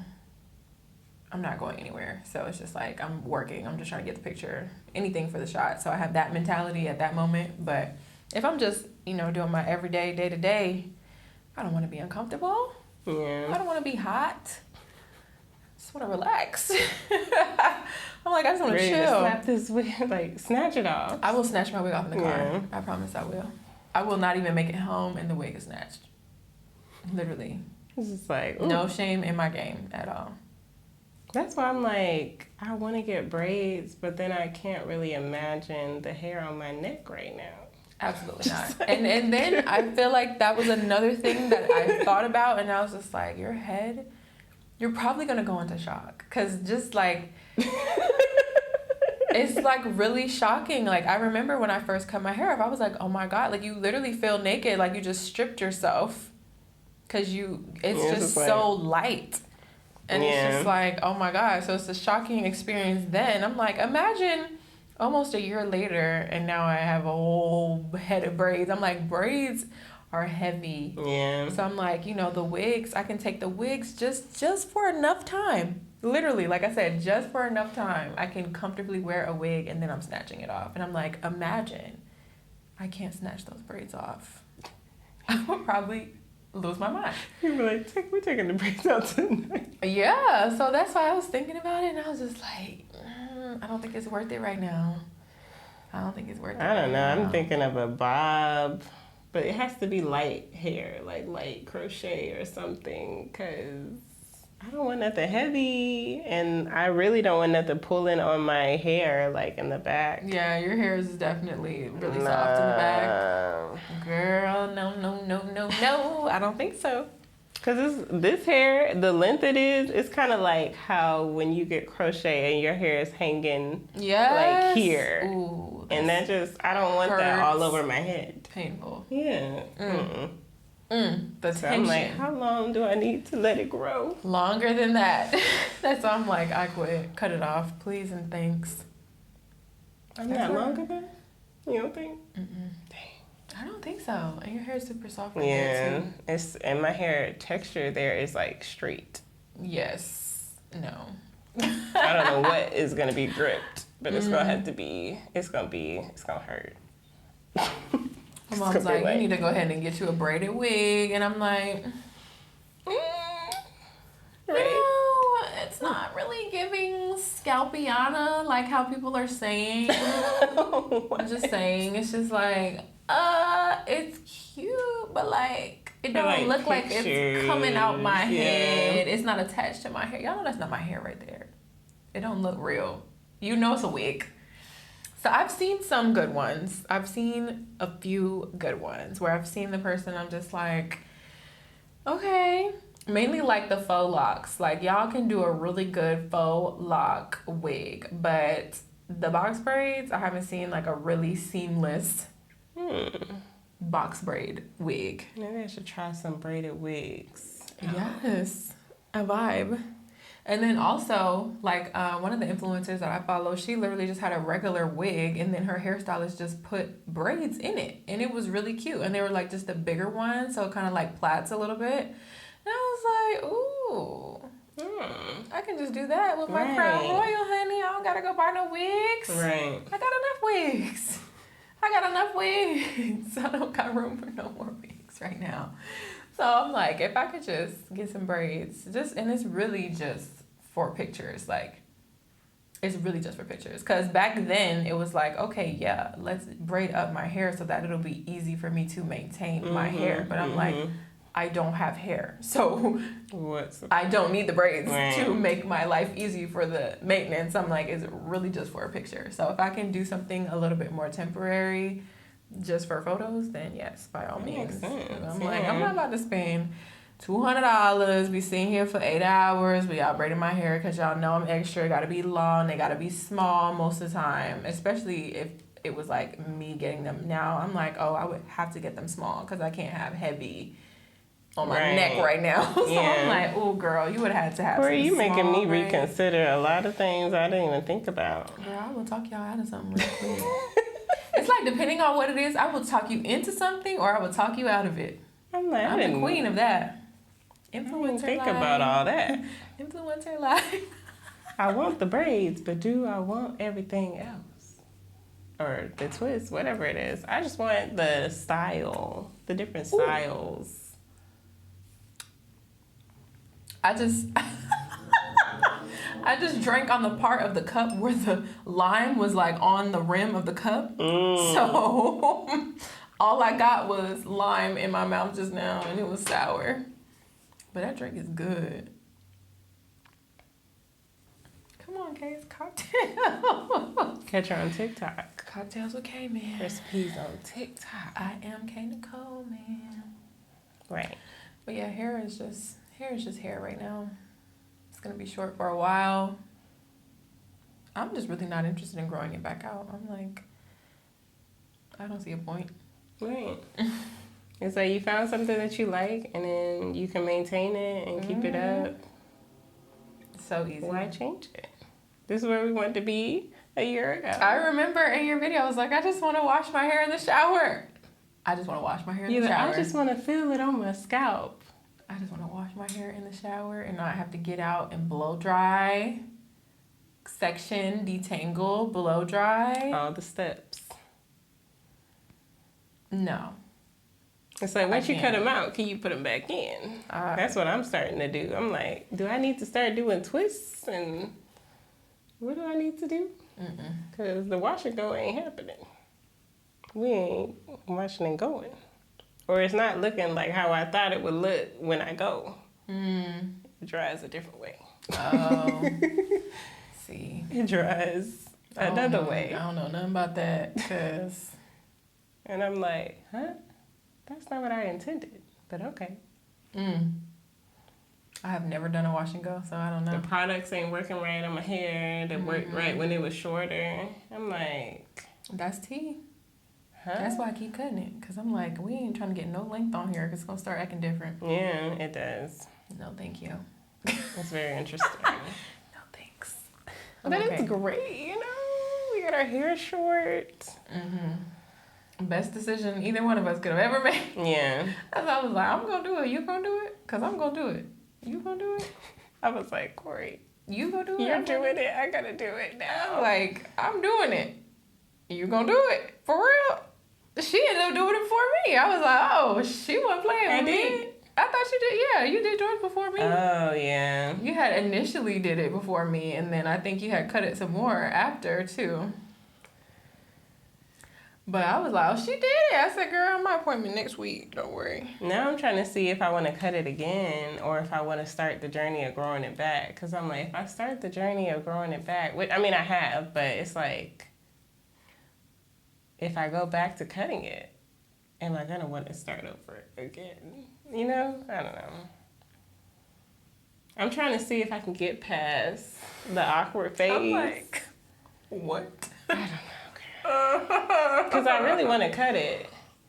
I'm not going anywhere. So it's just like, I'm working. I'm just trying to get the picture, anything for the shot. So I have that mentality at that moment. But if I'm just, you know, doing my everyday, day-to-day, I don't want to be uncomfortable. Yeah. I don't want to be hot. I just want to relax. I'm like, I just want to chill. Slap this wig, like, snatch it off. I will snatch my wig off in the car. Yeah. I promise I will. I will not even make it home and the wig is snatched. Literally. It's just like, ooh. No shame in my game at all. That's why I'm like, I want to get braids, but then I can't really imagine the hair on my neck right now. Absolutely not. And then I feel like that was another thing that I thought about, and I was just like, your head, you're probably going to go into shock. Because just like, it's like really shocking. Like, I remember when I first cut my hair off, I was like, oh my God, like you literally feel naked, like you just stripped yourself. Because it's just so light. And it's just like, oh my God. So it's a shocking experience then. I'm like, imagine almost a year later and now I have a whole head of braids. I'm like, braids are heavy. Yeah. So I'm like, you know, the wigs, I can take the wigs just for enough time. Literally, like I said, just for enough time. I can comfortably wear a wig and then I'm snatching it off. And I'm like, imagine I can't snatch those braids off. I would probably lose my mind. You were like, we're taking the braids out tonight. Yeah, so that's why I was thinking about it, and I was just like, I don't think it's worth it right now. I don't think it's worth it. I don't know. I'm thinking of a bob, but it has to be light hair, like light crochet or something, because I don't want nothing heavy, and I really don't want nothing pulling on my hair, like in the back. Yeah, your hair is definitely really soft in the back. Girl, no. I don't think so. Because this hair, the length it is, it's kind of like how when you get crochet and your hair is hanging like here. Ooh, and that just, I don't want that all over my head. Painful. Yeah. The So tension. I'm like, how long do I need to let it grow? Longer than that. That's why I'm like, I quit. Cut it off, please and thanks. I'm not longer than? You don't think? Dang. I don't think so. And your hair is super soft right there too. And my hair texture there is like straight. Yes. No. I don't know what is gonna be gripped, but it's gonna have to be. It's gonna hurt. My mom's like, you need to go ahead and get you a braided wig, and I'm like, it's not really giving scalpiana like how people are saying. I'm just saying, it's just like, it's cute, but like it don't look like it's coming out my head. It's not attached to my hair. Y'all know that's not my hair right there. It don't look real. You know it's a wig. So I've seen some good ones. I've seen a few good ones where I've seen the person, I'm just like, okay. Mainly like the faux locks. Like y'all can do a really good faux lock wig, but the box braids, I haven't seen like a really seamless box braid wig. Maybe I should try some braided wigs. Yes, a vibe. And then also, like, one of the influencers that I follow, she literally just had a regular wig, and then her hairstylist just put braids in it. And it was really cute. And they were, like, just the bigger ones, so it kind of, like, plaits a little bit. And I was like, ooh, I can just do that with my Crown Royal, honey. I don't got to go buy no wigs. Right. I got enough wigs. I don't got room for no more wigs right now. So I'm like, if I could just get some braids, and it's really just for pictures. Like, it's really just for pictures. Because back then, it was like, okay, yeah, let's braid up my hair so that it'll be easy for me to maintain my hair. But I'm like, I don't have hair. So What's I don't need the braids Right. to make my life easy for the maintenance. I'm like, is it really just for a picture? So if I can do something a little bit more temporary just for photos, then yes, by all That means. makes sense, I'm like, yeah. I'm not about to spend $200, be sitting here for 8 hours, be out braiding my hair because y'all know I'm extra. Gotta be long, they gotta be small most of the time, especially if it was like me getting them. Now I'm like, oh, I would have to get them small because I can't have heavy on my Right. neck right now. So Yeah. I'm like, oh, girl, you would have had to have Kori, some you making me small braids. reconsider a lot of things I didn't even think about. Girl, I will talk y'all out of something real quick. It's like, depending on what it is, I will talk you into something or I will talk you out of it. I'm like, I'm the queen of that. I didn't Influencer think life. about all that. Influencer life. I want the braids, but do I want everything else? Or the twist, whatever it is. I just want the style, the different styles. I just drank on the part of the cup where the lime was like on the rim of the cup. So all I got was lime in my mouth just now and it was sour. But that drink is good. Come on, Kay's cocktail. Catch her on TikTok. Cocktails with K, man. Recipes on TikTok. IAmKNicole, man. Right. But yeah, hair is just hair right now. It's gonna be short for a while. I'm just really not interested in growing it back out. I'm like, I don't see a point. Right. It's like you found something that you like and then you can maintain it and keep it up. So easy. Why change it? This is where we want to be a year ago. I remember in your video, I was like, I just want to wash my hair in the shower. I just want to wash my hair in the shower. I just want to feel it on my scalp. I just want to wash my hair in the shower and not have to get out and blow dry, section, detangle, blow dry. All the steps. No. It's like once you cut can't. them out, can you put them back in? That's what I'm starting to do. I'm like, do I need to start doing twists and what do I need to do? Because the wash and go ain't happening. We ain't washing and going. Or it's not looking like how I thought it would look when I go. It dries a different way. Oh. See. It dries another way. I don't know nothing about that because... And I'm like, huh? That's not what I intended, but okay. I have never done a wash and go, so I don't know. The products ain't working right on my hair. They worked right when it was shorter. I'm like... That's tea. Huh? That's why I keep cutting it, because I'm like, we ain't trying to get no length on here because it's going to start acting different. Yeah, it does. No, thank you. It's very interesting. No, thanks. But it's great, you know? We got our hair short. Best decision either one of us could have ever made. Yeah. That's why I was like, I'm going to do it. You going to do it? Because I'm going to do it. You going to do it? I was like, Kori, You going to do it? you're doing it. I got to do it now. Like, I'm doing it. You going to do it? For real? She ended up doing it before me. I was like, oh, she wasn't playing with me. I thought you did. Yeah, you did yours before me. Oh, yeah. You had initially did it before me, and then I think you had cut it some more after, too. But I was like, oh, she did it. I said, girl, my appointment next week. Don't worry. Now I'm trying to see if I want to cut it again or if I want to start the journey of growing it back. Because I'm like, if I start the journey of growing it back, which, I mean, I have, but it's like, if I go back to cutting it, am I going to want to start over again? You know? I don't know. I'm trying to see if I can get past the awkward phase. I'm like, what? I don't know. Because I really want to cut it.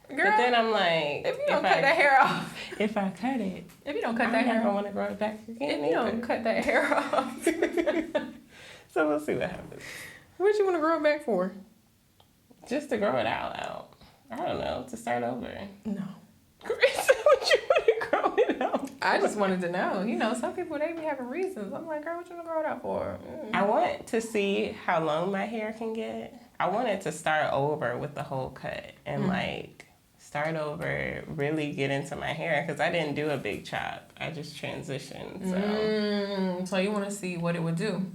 Girl, but then I'm like... If you don't cut that hair off. If I cut it... If you don't cut that I'm hair not going to off. want to grow it back again. If you don't cut that hair off. So we'll see what happens. What you want to grow it back for? Just to grow it out. I don't know. To start over. No. Chris, what you want to grow it out? I just wanted to know. You know, some people, they be having reasons. I'm like, girl, what you want to grow it out for? I want to see how long my hair can get. I wanted to start over with the whole cut and like start over, really get into my hair because I didn't do a big chop. I just transitioned. So you want to see what it would do?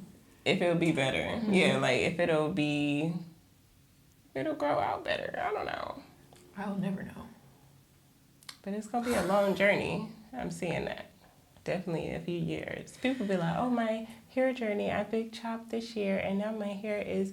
If it would be better. Yeah, like if it'll grow out better. I don't know. I'll never know. But it's going to be a long journey. I'm seeing that. Definitely a few years. People be like, oh, my hair journey, I big chopped this year, and now my hair is...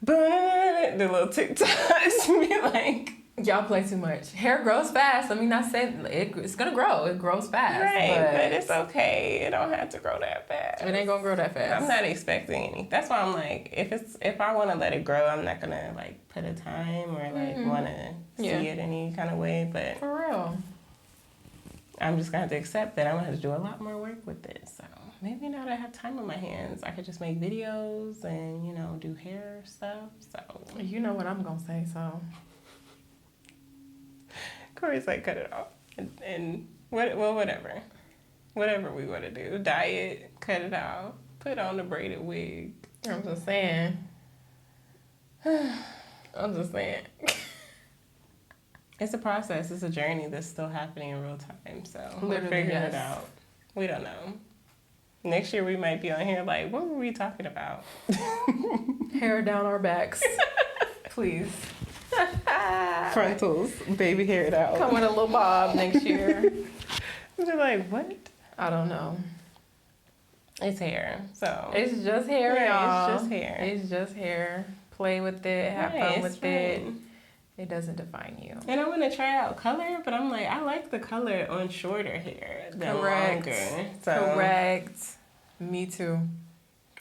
The little TikToks be like... Y'all play too much. Hair grows fast. Let me not say it's gonna grow. It grows fast. Right, but it's okay. It don't have to grow that fast. It ain't gonna grow that fast. I'm not expecting any. That's why I'm like, if I want to let it grow, I'm not gonna like put a time or like want to see it any kind of way. But for real, I'm just gonna have to accept that I'm gonna have to do a lot more work with it. So maybe now that I have time on my hands, I could just make videos and do hair stuff. So you know what I'm gonna say. So. Kori's like, cut it off. And whatever. Whatever we want to do. Diet, cut it off, put on the braided wig. I'm just saying. It's a process. It's a journey that's still happening in real time. So we're figuring it out. We don't know. Next year we might be on here like, what were we talking about? Hair down our backs. Please. Frontals, baby haired out. Come with a little bob next year. They're like, what? I don't know. It's hair, so. It's just hair, y'all. It's just hair. It's just hair. Play with it. Have fun with it. It doesn't define you. And I want to try out color, but I'm like, I like the color on shorter hair than longer. So. Correct. Me too.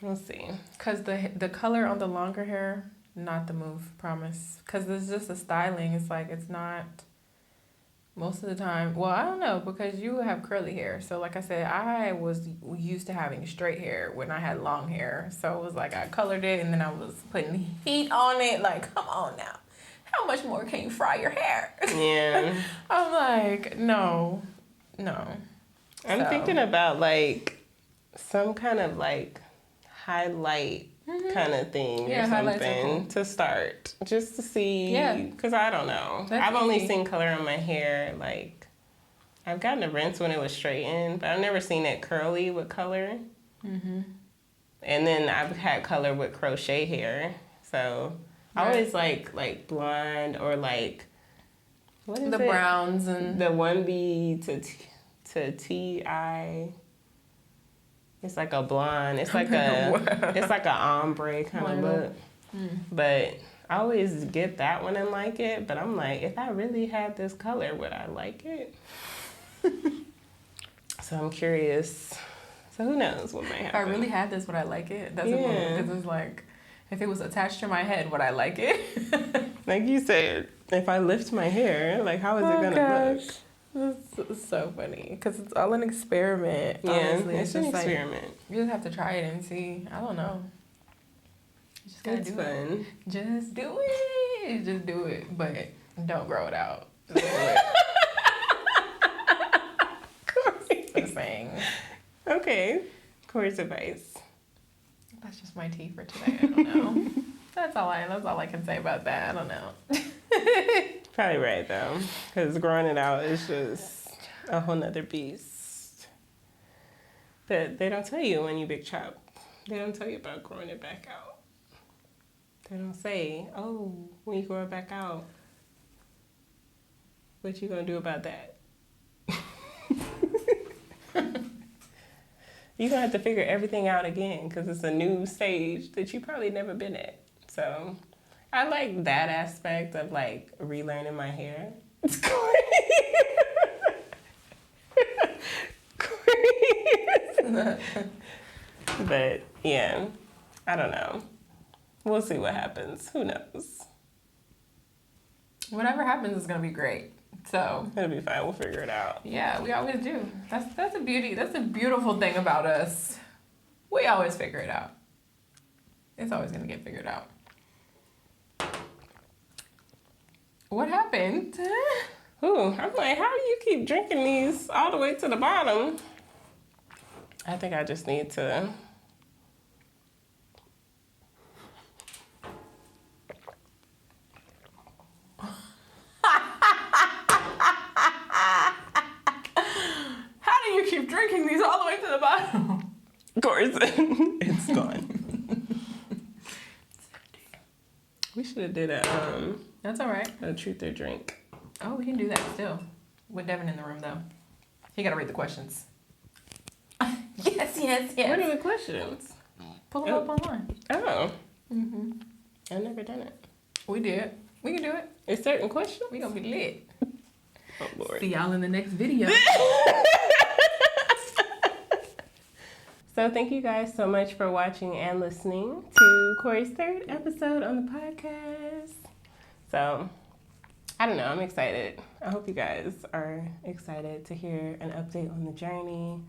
We'll see. Because the color on the longer hair... Not the move, promise. Because it's just a styling. It's like, it's not, most of the time, well, I don't know, because you have curly hair. So like I said, I was used to having straight hair when I had long hair. So it was like, I colored it, and then I was putting heat on it. Like, come on now. How much more can you fry your hair? Yeah. I'm like, no. I'm thinking about, like, some kind of, like, highlight kind of thing or something to start, just to see, because I don't know. I've only seen color on my hair, like, I've gotten a rinse when it was straightened, but I've never seen it curly with color. And then I've had color with crochet hair, so I always like blonde or like, what is the it? Browns and the 1B to TI. It's like a blonde. It's like it's like an ombre kind of look. But I always get that one and like it. But I'm like, if I really had this color, would I like it? So I'm curious. So who knows what might happen. If I really had this, would I like it? That's because it's like, if it was attached to my head, would I like it? Like you said, if I lift my hair, like how is it gonna look? That's so funny because it's all an experiment. Yeah, honestly. it's an experiment. Like, you just have to try it and see. I don't know. You just gotta do it. Just do it. Just do it, but don't grow it out. Just do it. Kori. Just saying. Okay, Kori's advice. That's just my tea for today. I don't know. That's all I can say about that. I don't know. Probably right though, because growing it out is just a whole nother beast. But they don't tell you when you big chop. They don't tell you about growing it back out. They don't say, oh, when you grow it back out, what you gonna do about that? You're gonna have to figure everything out again because it's a new stage that you probably never been at. So I like that aspect of like relearning my hair. It's Kori. But yeah, I don't know. We'll see what happens. Who knows? Whatever happens is gonna be great. So it'll be fine. We'll figure it out. Yeah, we always do. That's a beauty. That's a beautiful thing about us. We always figure it out. It's always gonna get figured out. What happened? Ooh, I'm like, how do you keep drinking these all the way to the bottom? I think I just need to. How do you keep drinking these all the way to the bottom? Of course, it's gone. We should have did a That's all right. a truth or drink. Oh, we can do that still. With Devin in the room, though. He got to read the questions. Yes. What are the questions? Pull them up online. Oh. Mm-hmm. I've never done it. We did. We can do it. A certain question? We gonna be lit. Oh, Lord. See y'all in the next video. So thank you guys so much for watching and listening to Kori's third episode on the podcast. So, I don't know, I'm excited. I hope you guys are excited to hear an update on the journey.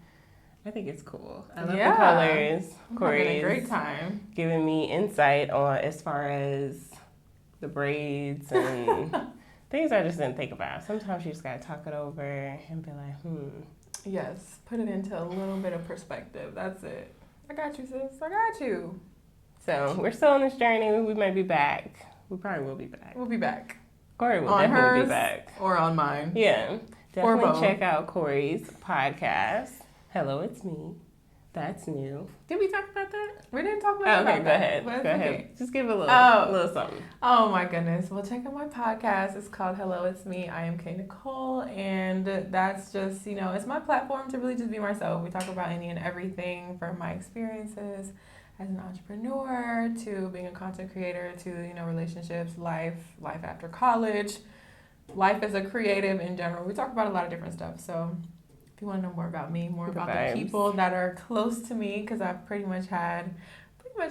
I think it's cool. I love the colors. Kori's having a great time. Giving me insight on as far as the braids and things I just didn't think about. Sometimes you just gotta talk it over and be like, Yes, put it into a little bit of perspective. That's it. I got you, sis. I got you. So we're still on this journey. We may be back. We probably will be back. We'll be back. Kori will on definitely hers be back. Or on mine. Yeah. Definitely both. check out Kori's podcast. Hello, it's me. That's new. Did we talk about that? We didn't talk about that. Okay, go ahead. But Go it's ahead. okay. Just give it a little something. Oh my goodness. Well, check out my podcast. It's called Hello, It's Me, IAmKNicole. And that's just, it's my platform to really just be myself. We talk about any and everything from my experiences as an entrepreneur to being a content creator to, relationships, life after college, life as a creative in general. We talk about a lot of different stuff. So if you want to know more about me, more about the people that are close to me, because I've pretty much had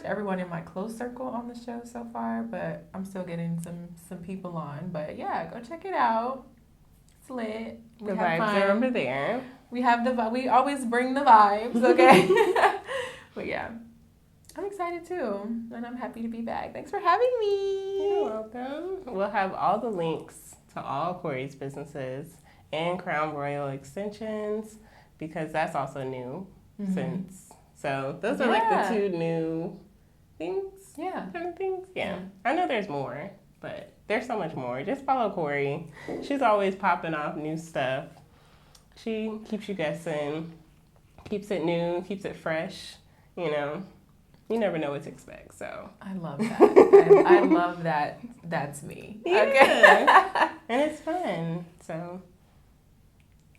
everyone in my close circle on the show so far, but I'm still getting some people on. But yeah, go check it out. It's lit. The vibes are over there. We have we always bring the vibes, okay? But yeah, I'm excited too, and I'm happy to be back. Thanks for having me. You're welcome. We'll have all the links to all Kori's businesses and Crown Royal extensions, because that's also new since. So those are like the two new things. Yeah. Kind of things. Yeah. I know there's more, but there's so much more. Just follow Kori. She's always popping off new stuff. She keeps you guessing, keeps it new, keeps it fresh. You never know what to expect. So I love that. I love that. That's me. Yeah. Okay. And it's fun. So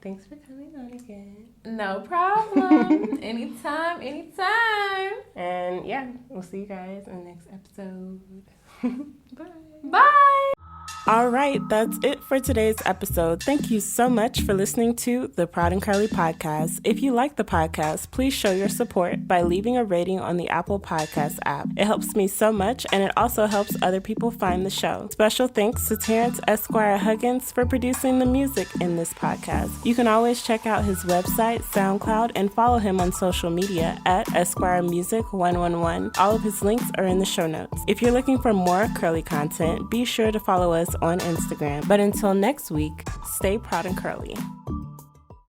thanks for coming on again. No problem. Anytime. And yeah, we'll see you guys in the next episode. Bye. Bye. All right, that's it for today's episode. Thank you so much for listening to the Proud and Curly podcast. If you like the podcast, please show your support by leaving a rating on the Apple Podcast app. It helps me so much, and it also helps other people find the show. Special thanks to Terrence, Esquire, Huggins for producing the music in this podcast. You can always check out his website, SoundCloud, and follow him on social media at Esquire Music 111. All of his links are in the show notes. If you're looking for more curly content, be sure to follow us on Instagram. But until next week, stay proud and curly.